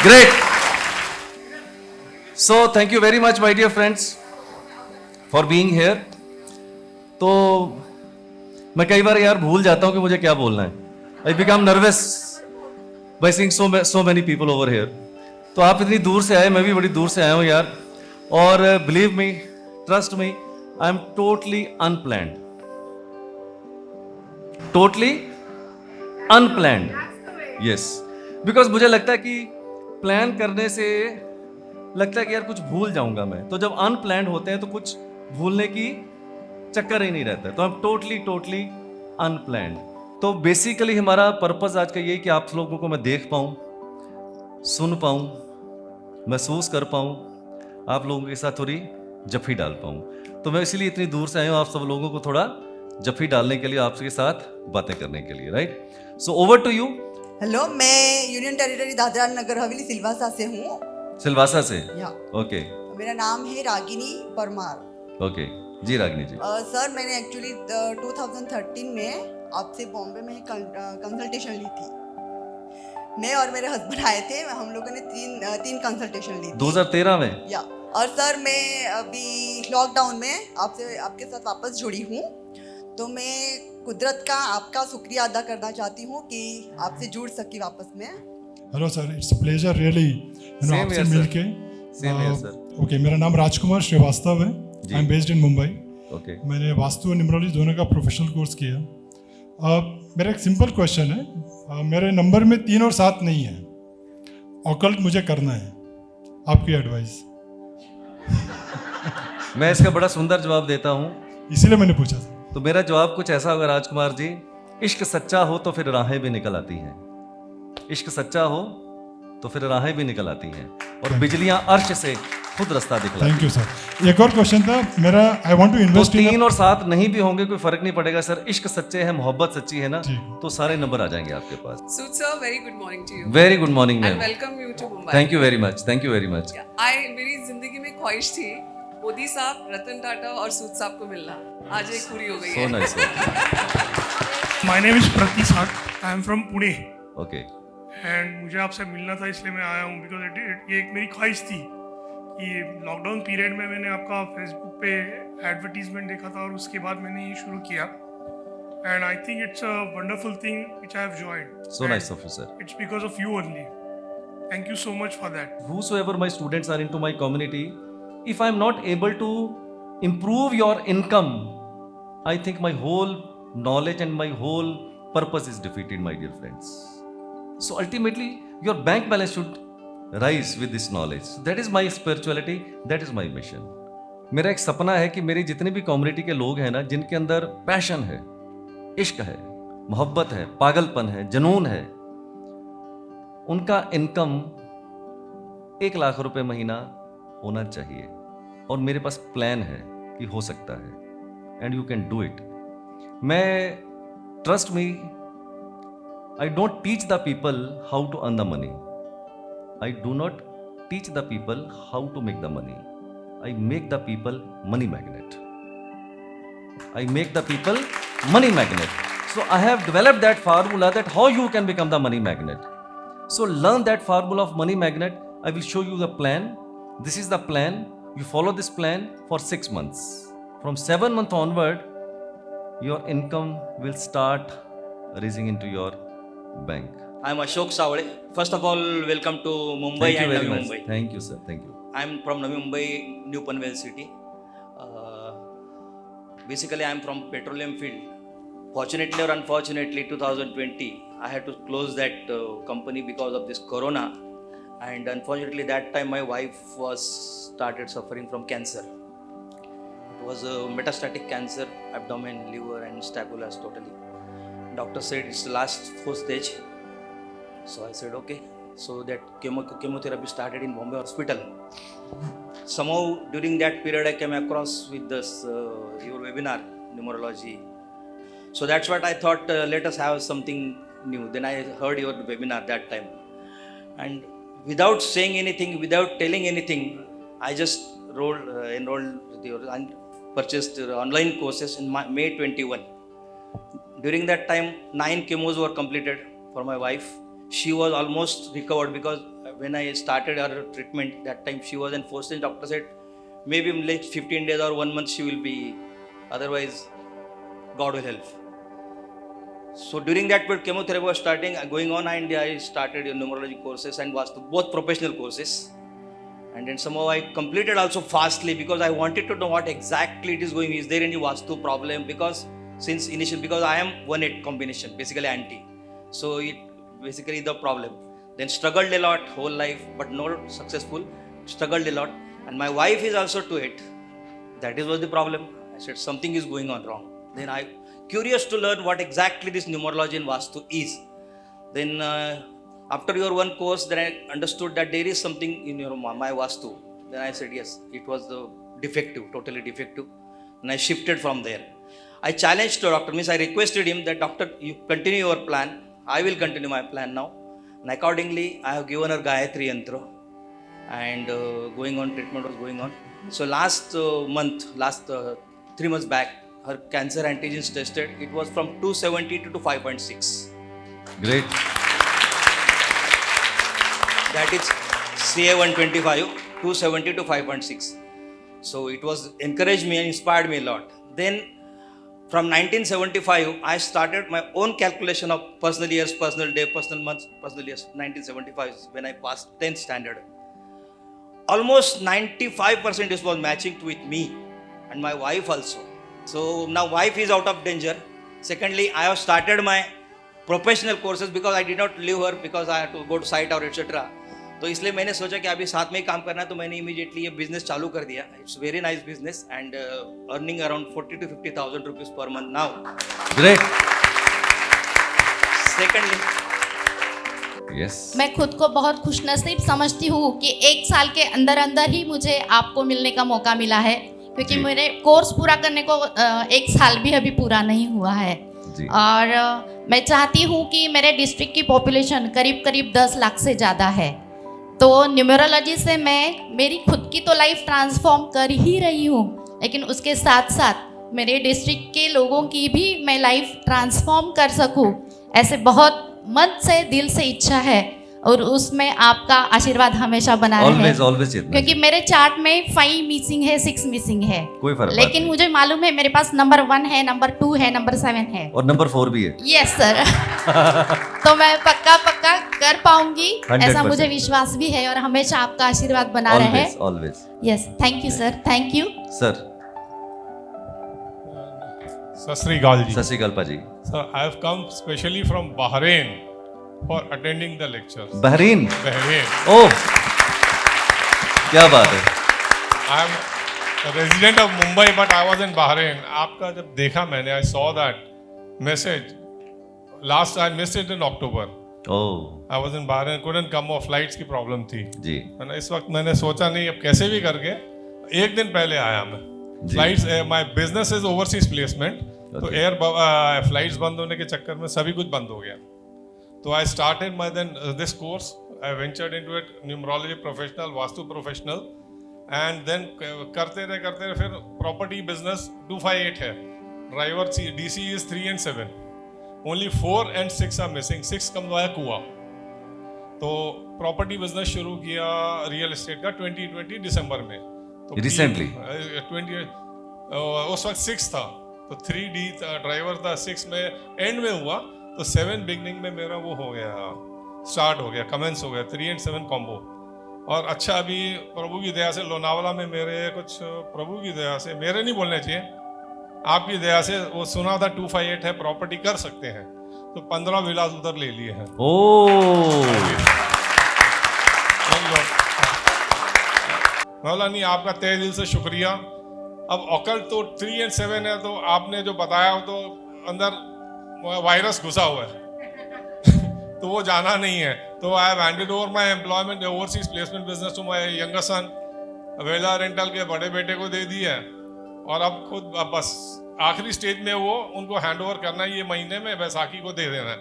Great. So thank you very much, my dear friends, for being here. तो मैं कई बार यार भूल जाता हूँ कि मुझे क्या बोलना है. I become nervous by seeing so many people over here. तो आप इतनी दूर से आए, मैं भी बड़ी दूर से आया हूँ यार. और believe me, trust me, I am totally unplanned. Totally unplanned. Yes. Because मुझे लगता है कि प्लान करने से लगता है कि यार कुछ भूल जाऊंगा मैं. तो जब अनप्लान्ड होते हैं तो कुछ भूलने की चक्कर ही नहीं रहता है. तो हम टोटली अनप्लान्ड. तो बेसिकली हमारा पर्पस आज का ये कि आप लोगों को मैं देख पाऊं, सुन पाऊं, महसूस कर पाऊं, आप लोगों के साथ थोड़ी जफ्फी डाल पाऊं. तो मैं इसीलिए इतनी दूर से आया हूं आप सब लोगों को थोड़ा जफ्फी डालने के लिए, आपके साथ बातें करने के लिए. Right. So over to you. Hello, मैं यूनियन टेरिटरी दादरा नगर हवेली सिलवासा से हूँ. सिलवासा से. या ओके. मेरा नाम है रागिनी परमार. ओके जी रागिनी जी. सर, मैंने एक्चुअली 2013 में आपसे बॉम्बे में कंसल्टेशन ली थी. मैं और मेरे हस्बैंड आए थे. हम लोगों ने तीन कंसल्टेशन ली थी 2013 में. या. और सर, मैं अभी लॉकडाउन में आपके साथ वापस जुड़ी हूँ. तो मैं कुदरत का आपका शुक्रिया अदा करना चाहती हूँ कि आपसे जुड़ सकी वापस में. Hello sir, it's pleasure really आपसे मिलके. Same here sir. ओके, मेरा नाम राजकुमार श्रीवास्तव है. I M based in Mumbai. Okay. मैंने वास्तु और न्यूमरोलॉजी दोनों का प्रोफेशनल कोर्स किया. मेरा एक सिंपल क्वेश्चन है. मेरे नंबर में 3 और 7 नहीं है. ऑकल्ट मुझे करना है, आपकी एडवाइस. मैं इसका बड़ा सुंदर जवाब देता हूँ. इसीलिए मैंने पूछा था. तो मेरा जवाब कुछ ऐसा होगा राजकुमार जी. इश्क सच्चा हो तो फिर राहें भी निकल आती हैं. इश्क सच्चा हो तो फिर राहें भी निकल आती हैं और बिजलियां अर्श से खुद रास्ता दिखलाती हैं. Thank you sir. एक और क्वेश्चन था मेरा. आई वांट टू तो इन्वेस्ट 3 और 7 नहीं भी होंगे कोई फर्क नहीं पड़ेगा सर. इश्क सच्चे है, मोहब्बत सच्ची है ना, जी. तो सारे नंबर आ जाएंगे आपके पास. Sood sir, very good morning to you. Very good morning And ma'am. welcome you to Mumbai. Thank you very much. Thank you very much. मेरी जिंदगी में ख्वाहिश थी मोदी साहब, रतन टाटा और सूद साहब को मिलना. आज एक पूरी हो गई सो है. नाइस. माय नेम इज प्रतिसाद. I am from Pune okay. And मुझे आपसे मिलना था, इसलिए मैं आया हूँ. बिकॉज ये एक मेरी ख्वाहिश थी कि लॉकडाउन पीरियड में मैंने आपका फेसबुक पे एडवर्टीजमेंट देखा था और उसके बाद मैंने ये शुरू किया. And I think it's a wonderful thing which I have joined. So nice of you sir. It's because of you only. Thank you so much for that. Whosoever my students are into my community, if I am not able to improve your income, I think my whole knowledge and my whole purpose is defeated, my dear friends. So ultimately, your bank balance should rise with this knowledge. That is my spirituality, that is my mission. मेरा एक सपना है कि मेरी जितने भी community के लोग हैं ना, जिनके अंदर पैशन है, इश्क है, मोहब्बत है, पागलपन है, जुनून है, उनका इनकम 1 लाख रुपए महीना होना चाहिए. और मेरे पास प्लान है कि हो सकता है. And you can do it. मैं, trust me, I don't teach the people how to earn the money. I do not teach the people how to make the money. I make the people money magnet. I make the people money magnet. So I have developed that formula that how you can become the money magnet. So learn that formula of money magnet. I will show you the plan. This is the plan. You follow this plan for 6 months. From 7 months onward, your income will start raising into your bank. I'm Ashok Savale. First of all, welcome to Mumbai Thank you and very Navi much. Mumbai. Thank you, sir. Thank you. I'm from Navi Mumbai, New Panvel city. Basically, I'm from petroleum field. Fortunately or unfortunately, 2020, I had to close that company because of this corona. And unfortunately, that time my wife was started suffering from cancer. It was a metastatic cancer, abdomen, liver, and staphylococcus totally. Doctor said it's the last 4th stage. So I said okay. So that chemotherapy started in Bombay hospital. Somehow during that period I came across with this your webinar, numerology. So that's what I thought, let us have something new. Then I heard your webinar that time, and without saying anything, without telling anything, I just enrolled with your and purchased online courses in May 21. During that time 9 chemos were completed for my wife. She was almost recovered because when I started her treatment, that time she was in first stage. Doctor said maybe in like 15 days or 1 month she will be, otherwise God will help. So during that period, chemotherapy was going on, and I started numerology courses and Vastu, both professional courses. And then somehow I completed also fastly because I wanted to know what exactly it is going. Is there any Vastu problem? Because since initial, because I am 1-8 combination, basically anti. So it basically the problem. Then struggled a lot whole life, but not successful. Struggled a lot. And my wife is also 2-8. That was the problem. I said something is going on wrong. Then I curious to learn what exactly this numerology and Vastu is. Then after your one course, then I understood that there is something in your my Vastu. Then I said yes, it was the defective, totally defective. And I shifted from there. I challenged the doctor, means I requested him that doctor, you continue your plan. I will continue my plan now. And accordingly, I have given her Gayatri Yantra. And going on, treatment was going on. So last 3 months back, her cancer antigens tested, it was from 270 to 5.6. Great. That is CA125, 270 to 5.6. So it was encouraged me and inspired me a lot. Then from 1975, I started my own calculation of personal years, personal day, personal months, personal years. 1975 is when I passed 10th standard. Almost 95% this was matching with me and my wife also. So now wife is out of danger. Secondly, I have started my professional courses because I did not leave her because I had to go to site or etc. तो इसलिए मैंने सोचा कि अभी साथ में ही काम करना है, तो मैंने इमीडिएटली ये बिजनेस चालू कर दिया. It's very nice business and earning around 40 to 50,000 rupees per month now. Great. Secondly, Yes. मैं खुद को बहुत खुशनसीब समझती हूँ कि 1 साल के अंदर अंदर ही मुझे आपको मिलने का मौका मिला है, क्योंकि जी। मेरे कोर्स पूरा करने को 1 साल भी अभी पूरा नहीं हुआ है. जी। और मैं चाहती हूँ कि मेरे डिस्ट्रिक्ट की पॉपुलेशन करीब करीब 10 लाख से ज़्यादा है. तो न्यूमरोलॉजी से मैं मेरी खुद की तो लाइफ ट्रांसफॉर्म कर ही रही हूँ, लेकिन उसके साथ साथ मेरे डिस्ट्रिक्ट के लोगों की भी मैं लाइफ ट्रांसफॉर्म कर सकूँ, ऐसे बहुत मन से दिल से इच्छा है. और उसमें आपका आशीर्वाद हमेशा बना रहे, Always चेतना. क्योंकि मेरे चार्ट में 5 मिसिंग है, 6 मिसिंग है. कोई फर्क बात लेकिन नहीं. मुझे मालूम है मेरे पास नंबर 1 है, नंबर 2 है, नंबर 7 है. और नंबर 4 भी है. Yes sir. तो मैं पक्का कर पाऊंगी, 100%. ऐसा मुझे विश्वास भी है, और हमेशा आपका आशीर्वाद बना रहे. Always. Yes, thank you sir, thank you. Sir, Sat Sri Akal ji. Sat Sri Akal पाजी. Sir, I have come specially from Bahrain for attending the lectures. Bahrain. Bahrain. Oh, क्या बात है. I am resident of Mumbai but I was in Bahrain. आपका जब देखा मैंने, I saw that message. Last I missed it in October. Oh I was in Bahrain, couldn't come, और flights की problem थी. जी. इस वक्त मैंने सोचा नहीं, अब कैसे भी करके 1 दिन पहले आया मैं. जी। Flights, my business is overseas placement, तो Okay. एयर फ्लाइट्स बंद होने के चक्कर में सभी कुछ बंद हो गया. तो I started my then this course. I ventured into it, numerology professional, vastu professional, and then करते रहे फिर प्रॉपर्टी बिजनेस 258 है. Driver DC is 3 and 7. Only 4 and 6 are missing. 6 कम हुआ है कुआ. तो प्रॉपर्टी बिजनेस शुरू किया रियल एस्टेट का 2020 दिसंबर में. तो Recently? 20 उस वक्त 6 था, तो 3D ड्राइवर था. 6 में एंड में हुआ, तो 7 बिगनिंग में मेरा वो हो गया, स्टार्ट हो गया, कमेंस हो गया. 3 and 7 कॉम्बो. और अच्छा, अभी प्रभु की दया से लोनावाला में मेरे कुछ, प्रभु की दया से, मेरे नहीं बोलने चाहिए, आपकी दया से वो सुना था 258 है, प्रॉपर्टी कर सकते हैं, तो 15 विलास उधर ले लिए हैं. ओह, मौलानी आपका तहे दिल से शुक्रिया. अब अकल तो 3 and 7 है, तो आपने जो बताया वो तो अंदर वायरस घुसा हुआ है. तो वो जाना नहीं है. तो I have handed over my employment overseas placement business to my younger son. वेला रेंटल के बड़े बेटे को दे दी है, और अब खुद बस आखिरी स्टेज में वो उनको हैंड ओवर करना है. ये महीने में बैसाखी को दे देना है.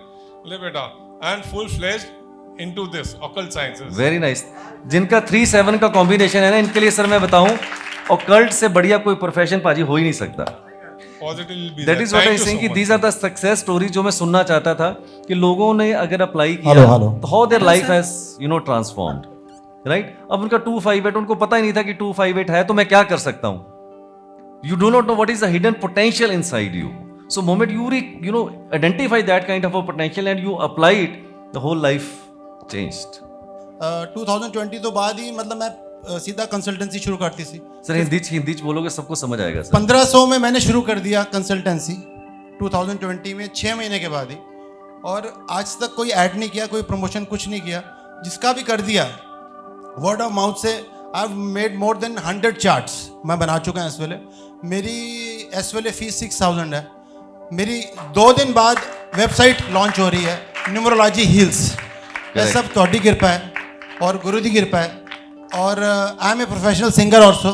ले बेटा, and full fledged into this occult sciences. Very nice. जिनका 3-7 का कॉम्बिनेशन है ना, इनके लिए सर मैं बताऊं, ऑकल्ट से बढ़िया कोई प्रोफेशन पाजी हो ही नहीं सकता. positive will be that there. Is what Thank I you saying so कि much. These are the success story जो मैं सुनना चाहता था कि लोगों ने अगर अप्लाई किया हेलो। तो how their life has transformed, right? अब उनका 258 उनको पता ही नहीं था कि 258 है तो मैं क्या कर सकता हूं. You do not know what is the hidden potential inside you. So moment you identify that kind of a potential and you apply it, the whole life changed. 2020 तो बाद ही मतलब मैं सीधा कंसल्टेंसी शुरू करती थी। सर हिंदी बोलोगे सबको समझ आएगा सर. 1500 में मैंने शुरू कर दिया कंसल्टेंसी 2020 में, 6 महीने के बाद ही, और आज तक कोई ऐड नहीं किया, कोई प्रमोशन कुछ नहीं किया। जिसका भी कर दिया वर्ड ऑफ माउथ से, I have made more than 100 charts मैं बना चुका हूँ। मेरी एस वेले फीस 6000 है। मेरी 2 दिन बाद वेबसाइट लॉन्च हो रही है, न्यूमरोलॉजी हील्स। ये सब थोड़ी कृपा है और गुरु की कृपा है। और I am a professional singer also.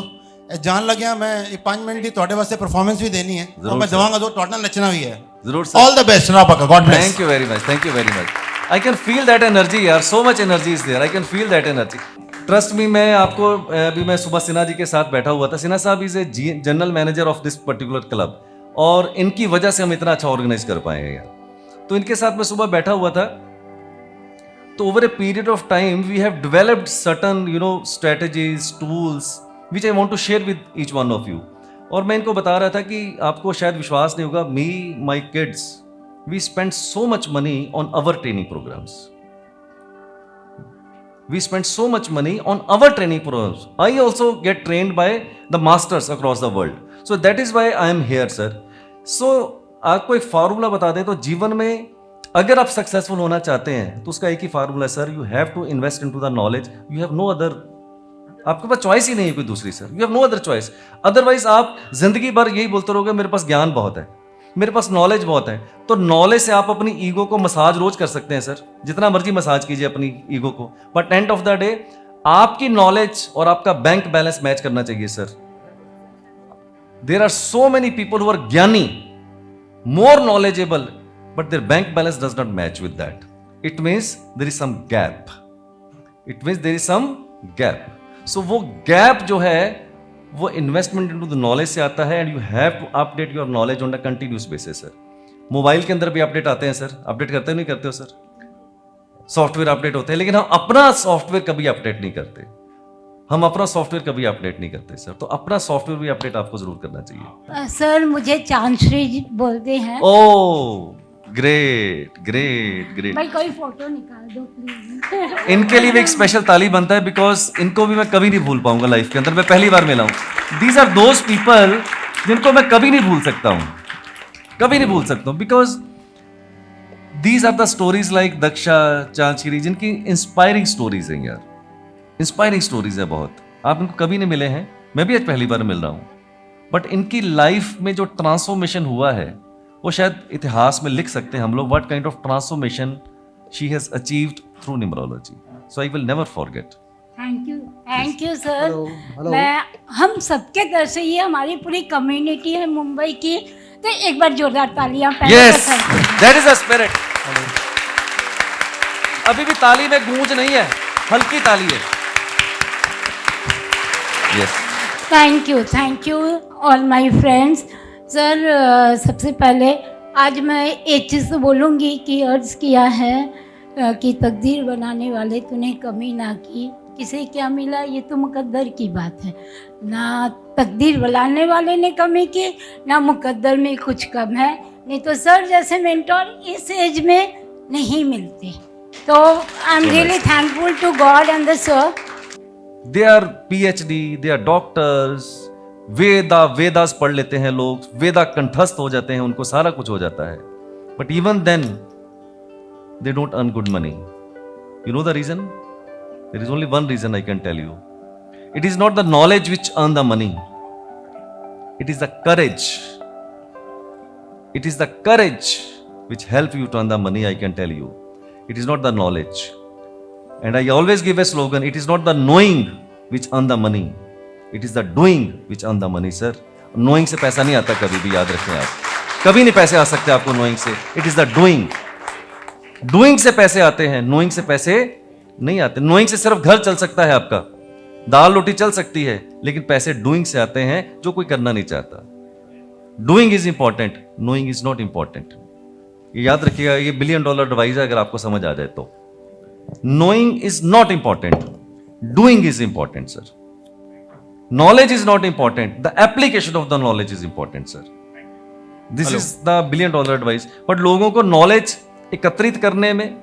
जान लग्या मैं 5 मिनट की थोड़े वास्ते परफॉर्मेंस भी देनी है और मैं दवांगा तो थोड़ा नचना भी है। जरूर सर. ऑल द बेस्ट ना पक्का। God bless. Thank you very much. Thank you very much. I can feel that energy यार. So much energy is there. I can feel that energy. Trust me, मैं आपको अभी मैं सुबह सिन्हा जी के साथ बैठा हुआ था. सिन्हा साहब is a general manager of this particular club और इनकी वजह से हम इतना अच्छा ऑर्गेनाइज कर पाए हैं यार. तो इनके साथ मैं सुबह बैठा हुआ था. तो over a period of time we have developed certain strategies, tools which I want to share with each one of you. और मैं इनको बता रहा था कि आपको शायद विश्वास नहीं होगा, me my kids we spend so much money on our training programs. We spend so much money on our training programs. I also get trained by the masters across the world. So that is why I am here, sir. So आपको एक formula बता दें तो जीवन में अगर आप successful होना चाहते हैं तो उसका एक ही फार्मूला है sir. You have to invest into the knowledge. You have no other. आपके पास चॉइस ही नहीं है कोई दूसरी sir. You have no other choice. Otherwise आप जिंदगी भर यही बोलते रहोगे मेरे पास ज्ञान बहुत है, मेरे पास नॉलेज बहुत है. तो नॉलेज से आप अपनी ईगो को मसाज रोज कर सकते हैं सर, जितना मर्जी मसाज कीजिए अपनी ईगो को. But end of the day आपकी नॉलेज और आपका बैंक बैलेंस मैच करना चाहिए sir. There are so many people who are ज्ञानी, more knowledgeable, but their bank balance does not match with that. It means there is some gap. It means there is some gap. So वो gap जो है वो investment into the knowledge से आता है. And you have to update your knowledge on a continuous basis sir. Mobile के अंदर भी अपडेट आते हैं सर. अपडेट करते हो नहीं करते हो सर? सॉफ्टवेयर अपडेट होते हैं, लेकिन हम अपना सॉफ्टवेयर कभी अपडेट नहीं करते. हम अपना सॉफ्टवेयर कभी अपडेट नहीं करते सर. तो अपना सॉफ्टवेयर भी अपडेट आपको जरूर करना चाहिए. सर मुझे चांदश्री जी बोलते हैं। Oh great great great. भाई कोई फोटो निकाल दो प्लीज। इनके लिए भी एक स्पेशल ताली बनता है बिकॉज इनको भी मैं कभी नहीं भूल पाऊंगा लाइफ के अंदर. मैं पहली बार मिला हूं. दीज आर दोज पीपल जिनको मैं कभी नहीं भूल सकता हूं, कभी नहीं भूल सकता हूं. Because these are the stories like Daksha, Chandshree, जिनकी इंस्पायरिंग स्टोरीज हैं यार. इंस्पायरिंग स्टोरीज है बहुत. आप इनको कभी नहीं मिले हैं, मैं भी आज पहली बार मिल रहा हूं. बट इनकी लाइफ में जो ट्रांसफॉर्मेशन हुआ है वो शायद इतिहास में लिख सकते हैं हम लोग. What kind of transformation she has achieved through numerology. So I will never forget. Thank you sir. मैं हम सबके तरफ से, ये हमारी पूरी कम्युनिटी है मुंबई की, तो एक बार जोरदार तालियां पहले yes, that is a spirit. अभी भी ताली में गूंज नहीं है, हल्की ताली है. Yes, thank you all my friends. Sir सबसे पहले आज मैं एक चीज़ तो बोलूँगी कि अर्ज किया है कि तकदीर बनाने वाले तूने कमी ना की. किसे क्या मिला ये तो मुकद्दर की बात है. ना तकदीर बनाने वाले ने कमी की, ना मुकद्दर में कुछ कम है. नहीं तो सर जैसे मेंटोर इस एज में नहीं मिलते. तो I am really thankful to God and the sir. They are PhD, they are doctors. Vedas पढ़ लेते हैं लोग, वेदा कंठस्थ हो जाते हैं, उनको सारा कुछ हो जाता है. But even then they don't earn good money. You know the reason? There is only one reason I can tell you. It is not the knowledge which earn the money. It is the courage. It is the courage which help you to earn the money. I can tell you. It is not the knowledge. And I always give a slogan, it is not the knowing which earn the money. It is the doing which earn the money. Sir knowing से पैसा नहीं आता कभी भी, याद रखें आप. कभी नहीं पैसे आ सकते आपको नोइंग से. It is the doing. Doing से पैसे आते हैं, नोइंग से पैसे नहीं आते. नोइंग से सिर्फ घर चल सकता है आपका, दाल रोटी चल सकती है, लेकिन पैसे डूइंग से आते हैं जो कोई करना नहीं चाहता. Doing is important, knowing is not important. ये याद रखिएगा, ये $1 बिलियन एडवाइस है अगर आपको समझ आ जाए तो। Knowing is not important, doing is important sir. Knowledge is not important, the application of the knowledge is important sir. This is the $1 billion advice. But लोगों को नॉलेज एकत्रित करने में,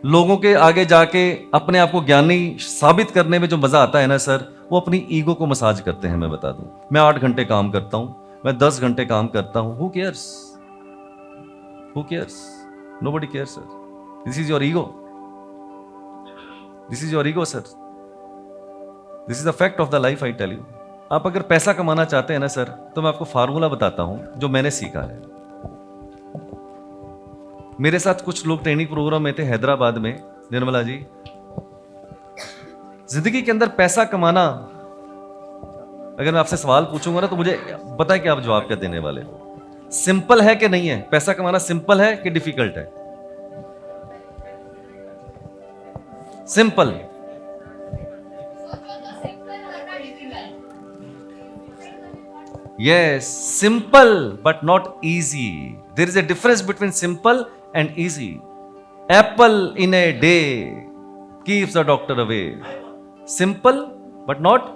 लोगों के आगे जाके अपने आप को ज्ञानी साबित करने में जो मजा आता है ना सर, वो अपनी ईगो को मसाज करते हैं। मैं बता दूं, मैं 8 घंटे काम करता हूं, मैं 10 घंटे काम करता हूं, who cares, who cares, nobody cares sir. This is your ego, this is your ego sir, this is the fact of the life, I tell you. आप अगर पैसा कमाना चाहते हैं ना सर, तो मैं आपको फार्मूला बताता हूं जो मैंने सीखा है। मेरे साथ कुछ लोग ट्रेनिंग प्रोग्राम में थे हैदराबाद में, निर्मला जी। जिंदगी के अंदर पैसा कमाना, अगर मैं आपसे सवाल पूछूंगा ना तो मुझे पता है कि आप जवाब क्या देने वाले हो। सिंपल है कि नहीं है? पैसा कमाना सिंपल है कि डिफिकल्ट है? Simple. Yes, simple but not easy. There is a difference between simple and easy. Apple in a day keeps the doctor away. Simple but not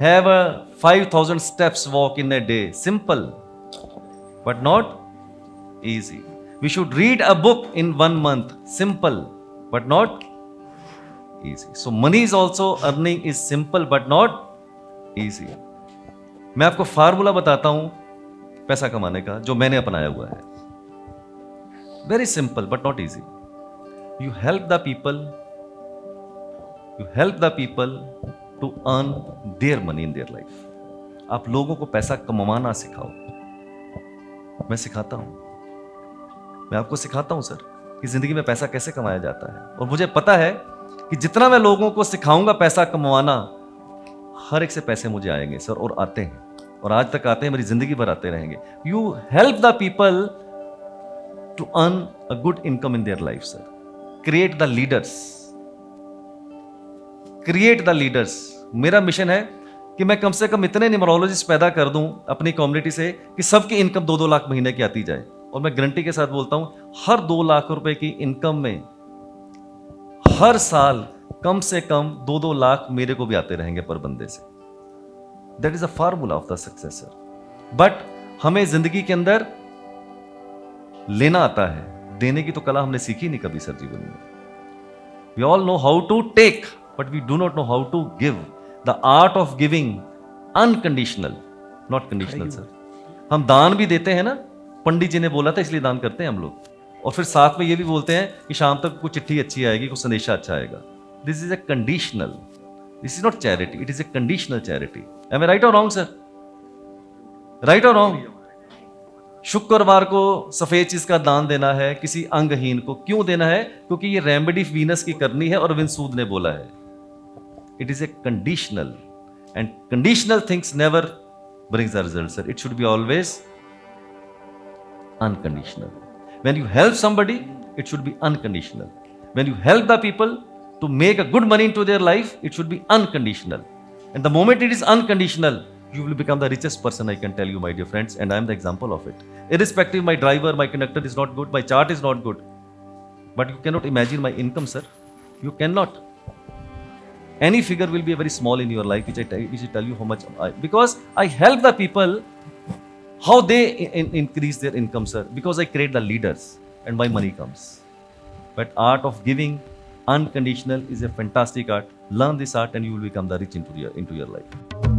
have a 5,000 steps walk in a day. Simple but not easy. We should read a book in 1 month. Simple but not easy. So money is also earning is simple but not easy. मैं आपको formula बताता हूं पैसा कमाने का जो मैंने अपनाया हुआ है। Very simple but not easy. You help the people, you help the people to earn their money in their life. आप लोगों को पैसा कमाना सिखाओ। मैं सिखाता हूं, मैं आपको सिखाता हूं सर कि जिंदगी में पैसा कैसे कमाया जाता है। और मुझे पता है कि जितना मैं लोगों को सिखाऊंगा पैसा कमाना, हर एक से पैसे मुझे आएंगे सर, और आते हैं, और आज तक आते हैं, मेरी जिंदगी भर आते रहेंगे। You help the people to earn a good income in their life sir. Create the leaders, create the leaders. मेरा मिशन है कि मैं कम से कम इतने न्यूमरोलॉजिस्ट पैदा कर दूं अपनी कम्युनिटी से कि सबकी इनकम 2-2 लाख महीने की आती जाए। और मैं गारंटी के साथ बोलता हूं, हर 2 लाख रुपए की इनकम में हर साल कम से कम 2-2 लाख मेरे को भी आते रहेंगे पर बंदे से। That is a formula of the successor. But हमें जिंदगी के अंदर लेना आता है, देने की तो कला हमने सीखी नहीं कभी सर जीवन में। We all know how to take but we do not know how to give. The art of giving unconditional, not conditional sir. हम दान भी देते हैं ना, पंडित जी ने बोला था इसलिए दान करते हैं हम लोग, और फिर साथ में ये भी बोलते हैं कि शाम तक कुछ चिट्ठी अच्छी आएगी, कुछ संदेशा अच्छा आएगा। This is a conditional, this is not charity, it is a conditional charity. Am I right और रॉन्ग सर? राइट और रॉन्ग? शुक्रवार को सफेद चीज का दान देना है किसी अंगहीन को, क्यों देना है? क्योंकि ये रेमेडी वीनस की करनी है और विंसूद ने बोला है। It is a conditional, and conditional things never brings the result sir. It should be always unconditional. When you help somebody, it should be unconditional. When you help the people to make a good money into their life, it should be unconditional. And the moment it is unconditional, you will become the richest person, I can tell you, my dear friends, and I am the example of it. Irrespective, my driver, my conductor is not good, my chart is not good, but you cannot imagine my income, sir. You cannot. Any figure will be very small in your life, which I tell you how much because I help the people. How they increase their income, sir? Because I create the leaders and my money comes. But art of giving unconditional is a fantastic art. Learn this art and you will become the rich into your life.